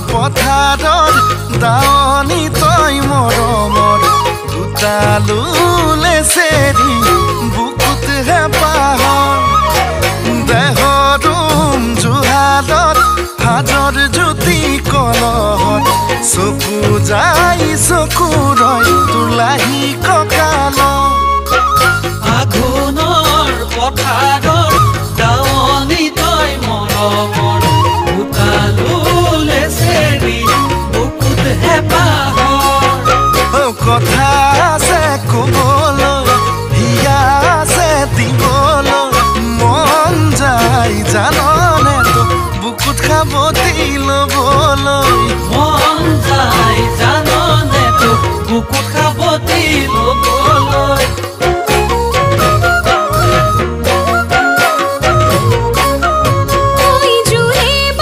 পথাৰত দাৱনি তই মৰমৰ দুটালুলে চেৰি বুকুত হেঁপাহৰ দেহৰুম জুহালত হাজৰ জ্যোতি কলহত চকু যাই চকু ৰয় তোলাহি কঁকাল আঘোণৰ পথাৰৰ দাৱনি তই মৰমৰ দুটালুলে চেৰি বুকুত হেঁপাহৰ কথা আছে ক'বলৈ হিয়া আছে দিবলৈ মন যায় জাননে তো বুকুত খাবতি ল'বলৈ মন যায় জাননে তো বুকুত খাবতি ল'বলৈ